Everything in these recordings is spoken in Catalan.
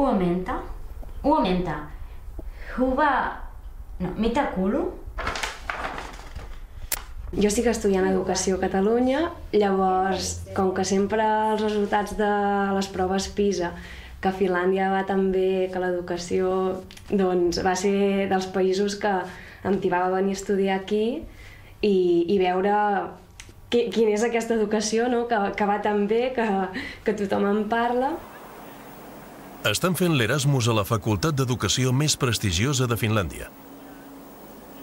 U aumenta. Huwa... No, mitakulu. Jo estic estudiant Educació a Catalunya, llavors, com que sempre els resultats de les proves PISA, que Finlàndia va tan bé, que l'educació, doncs va ser dels països que em tibava venir a estudiar aquí i veure quina és aquesta educació, no? Que va tan bé, que tothom en parla. Estan fent l'Erasmus a la Facultat d'Educació més prestigiosa de Finlàndia.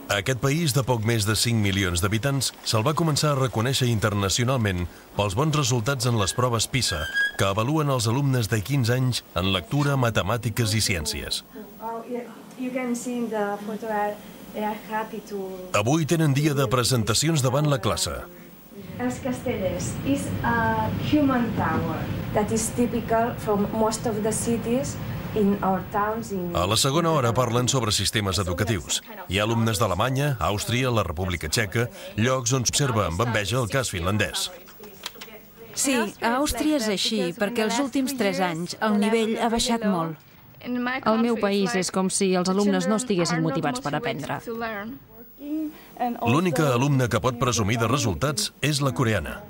A aquest país de poc més de 5 milions d'habitants se'l va començar a reconèixer internacionalment pels bons resultats en les proves PISA, que avaluen els alumnes de 15 anys en lectura, matemàtiques i ciències. Avui tenen dia de presentacions davant la classe. Els castellers is a human tower that is typical from most of the cities in our towns. A la segona hora parlen sobre sistemes educatius. Hi ha alumnes d'Alemanya, Àustria, la República Txeca, llocs on s'observa amb enveja el cas finlandès. Sí, a Àustria és així, perquè els últims 3 anys el nivell ha baixat molt. Al meu país és com si els alumnes no estiguessin motivats per aprendre. L'única alumna que pot presumir de resultats és la coreana.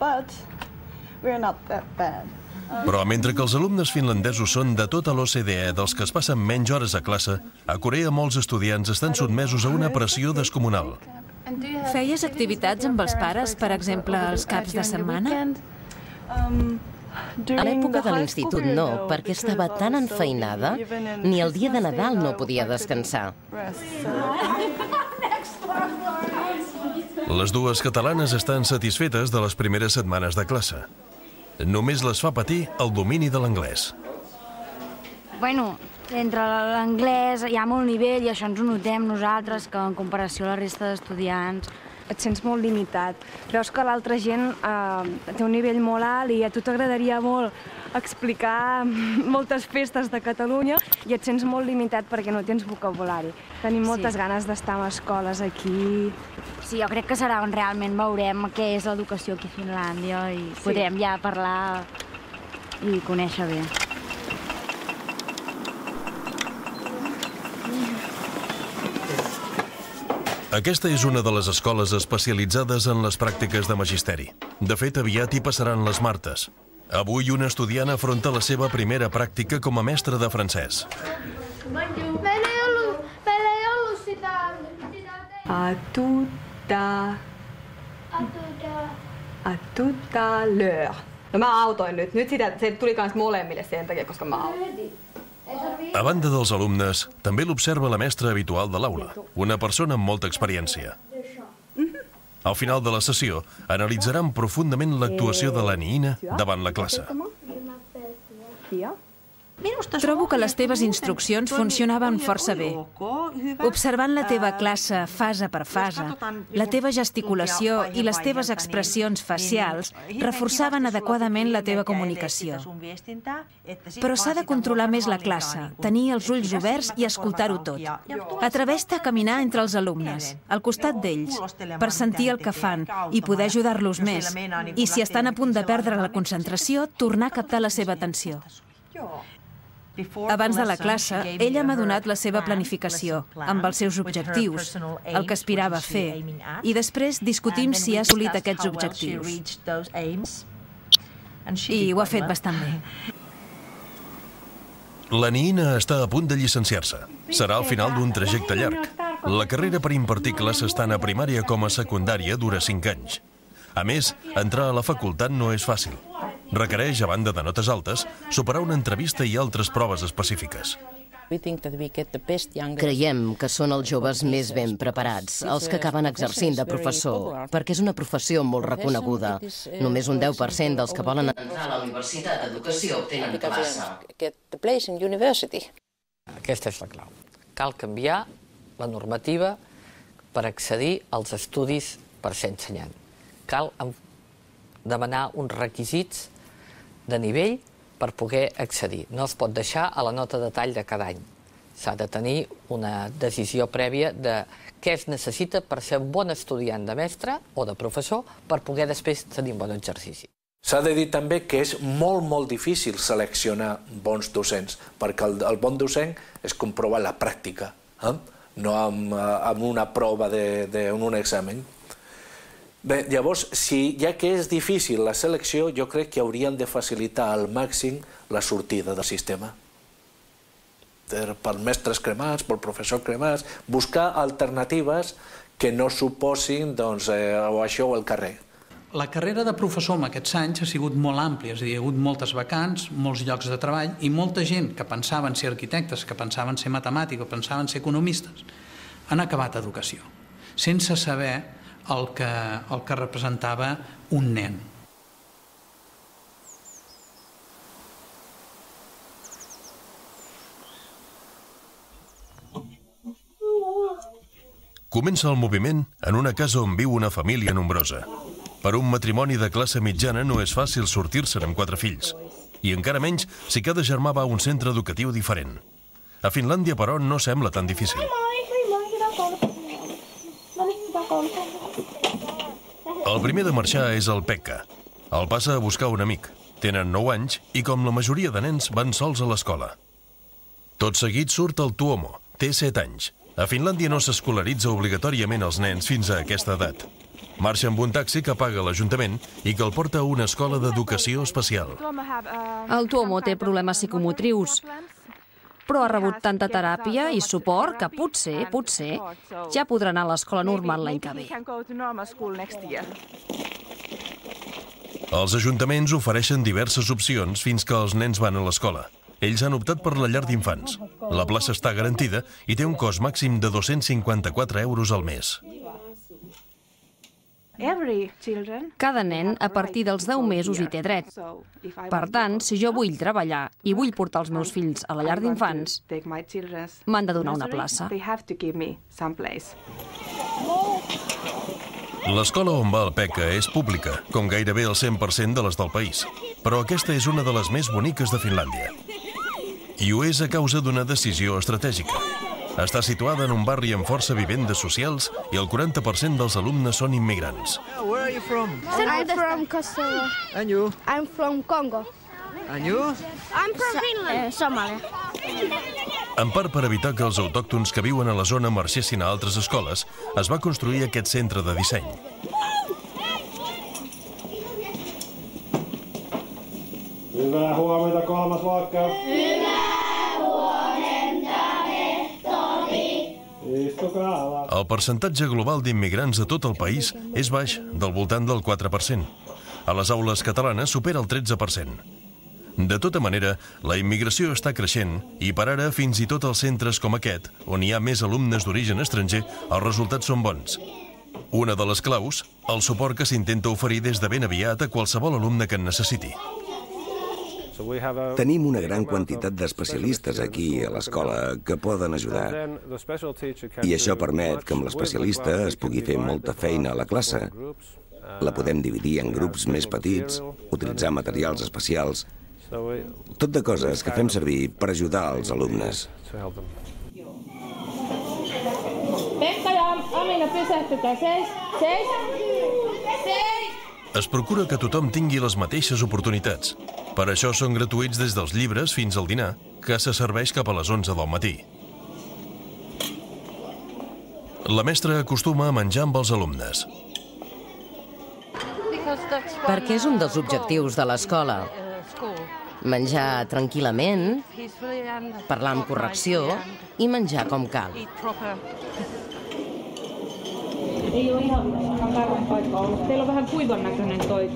Però mentre que els alumnes finlandesos són de tota l'OCDE dels que es passen menys hores a classe, a Corea molts estudiants estan sotmesos a una pressió descomunal. Feies activitats amb els pares, per exemple, els caps de setmana? A l'època de l'institut no, perquè estava tan enfeinada, ni el dia de Nadal no podia descansar. Les dues catalanes estan satisfetes de les primeres setmanes de classe. Només les fa patir el domini de l'anglès. Bueno, entre l'anglès hi ha molt nivell i això ens ho notem nosaltres, que en comparació a la resta d'estudiants et sents molt limitat. Veus que l'altra gent té un nivell molt alt i a tu t'agradaria molt explicar moltes festes de Catalunya i et sents molt limitat perquè no tens vocabulari. Tenim moltes ganes d'estar en escoles aquí. Sí, jo crec que serà on realment veurem què és l'educació aquí a Finlàndia i podrem ja parlar i conèixer bé. Aquesta és una de les escoles especialitzades en les pràctiques de magisteri. De fet, aviat hi passaran les Martes. Avui una estudiant afronta la seva primera pràctica com a mestra de francès. À tout à l'heure. No mä autoin nyt. Nyt se tuli kans molemmille sen takia, koska mä autoin. A banda dels alumnes, també l'observa la mestra habitual de l'aula, una persona amb molta experiència. Al final de la sessió, analitzaran profundament l'actuació de la Niina davant la classe. Trobo que les teves instruccions funcionaven força bé. Observant la teva classe fase per fase, la teva gesticulació i les teves expressions facials reforçaven adequadament la teva comunicació. Però s'ha de controlar més la classe, tenir els ulls oberts i escoltar-ho tot. Atreveix-te a caminar entre els alumnes, al costat d'ells, per sentir el que fan i poder ajudar-los més. I si estan a punt de perdre la concentració, tornar a captar la seva atenció. Abans de la classe, ella m'ha donat la seva planificació, amb els seus objectius, el que aspirava a fer, i després discutim si ha assolit aquests objectius. I ho ha fet bastant bé. La Niina està a punt de llicenciar-se. Serà al final d'un trajecte llarg. La carrera per impartir classes tant a primària com a secundària dura 5 anys. A més, entrar a la facultat no és fàcil. Requereix, a banda de notes altes, superar una entrevista i altres proves específiques. Creiem que són els joves més ben preparats, els que acaben exercint de professor, perquè és una professió molt reconeguda. Només un 10% dels que volen entrar a la Universitat d'Educació obtenen plaça. Aquesta és la clau. Cal canviar la normativa per accedir als estudis per ser ensenyant. Cal demanar uns requisits de nivell per poder accedir. No es pot deixar a la nota de tall de cada any. S'ha de tenir una decisió prèvia de què es necessita per ser un bon estudiant de mestre o de professor per poder després tenir un bon exercici. S'ha de dir també que és molt difícil seleccionar bons docents, perquè el bon docent es comprova en la pràctica, no amb una prova en un examen. Bé, llavors, ja que és difícil la selecció, jo crec que haurien de facilitar al màxim la sortida del sistema. Pels mestres cremats, pel professor cremats, buscar alternatives que no suposin això o el carrer. La carrera de professor en aquests anys ha sigut molt àmplia, és a dir, hi ha hagut moltes vacants, molts llocs de treball i molta gent que pensaven ser arquitectes, que pensaven ser matemàtics o pensaven ser economistes, han acabat educació, sense saber el que representava un nen. Comença el moviment en una casa on viu una família nombrosa. Per un matrimoni de classe mitjana no és fàcil sortir-se'n amb 4 fills. I encara menys si cada germà va a un centre educatiu diferent. A Finlàndia, però, no sembla tan difícil. El primer de marxar és el Pekka. El passa a buscar un amic. Tenen 9 anys i, com la majoria de nens, van sols a l'escola. Tot seguit surt el Tuomo. Té 7 anys. A Finlàndia no s'escolaritza obligatòriament els nens fins a aquesta edat. Marxa amb un taxi que paga l'Ajuntament i que el porta a una escola d'educació especial. El Tuomo té problemes psicomotrius, però ha rebut tanta teràpia i suport que potser, ja podrà anar a l'escola normal l'any que ve. Els ajuntaments ofereixen diverses opcions fins que els nens van a l'escola. Ells han optat per la llar d'infants. La plaça està garantida i té un cost màxim de 254 euros al mes. Cada nen, a partir dels 10 mesos, hi té dret. Per tant, si jo vull treballar i vull portar els meus fills a la llar d'infants, m'han de donar una plaça. L'escola on va el Pekka és pública, com gairebé el 100% de les del país. Però aquesta és una de les més boniques de Finlàndia. I ho és a causa d'una decisió estratègica. Està situada en un barri amb força vivendes socials i el 40% dels alumnes són immigrants. Where are you from? I'm from Kosovo. And you? I'm from Congo. And you? I'm from Finland. Somalia. En part per evitar que els autòctons que viuen a la zona marxessin a altres escoles, es va construir aquest centre de disseny. Hyvää huomenta, kolmas luokka. Hyvää huomenta, rehtori. Istukaa alas. El percentatge global d'immigrants de tot el país és baix, del voltant del 4%. A les aules catalanes supera el 13%. De tota manera, la immigració està creixent i per ara fins i tot als centres com aquest, on hi ha més alumnes d'origen estranger, els resultats són bons. Una de les claus, el suport que s'intenta oferir des de ben aviat a qualsevol alumne que en necessiti. Tenim una gran quantitat d'especialistes aquí a l'escola que poden ajudar. I això permet que amb l'especialista es pugui fer molta feina a la classe. La podem dividir en grups més petits, utilitzar materials especials, tot de coses que fem servir per ajudar els alumnes. Pekka ja Amina, pysähtykää. Seis. Es procura que tothom tingui les mateixes oportunitats. Per això són gratuïts des dels llibres fins al dinar, que se serveix cap a les 11 del matí. La mestra acostuma a menjar amb els alumnes. Perquè és un dels objectius de l'escola. Menjar tranquil·lament, parlar amb correcció i menjar com cal. Ei ole ihan paras paikka ollut. Teillä on vähän kuivan näköinen toi.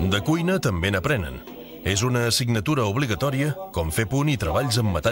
De cuina també n'aprenen. És una assignatura obligatòria, com fer punt i treballs amb metall.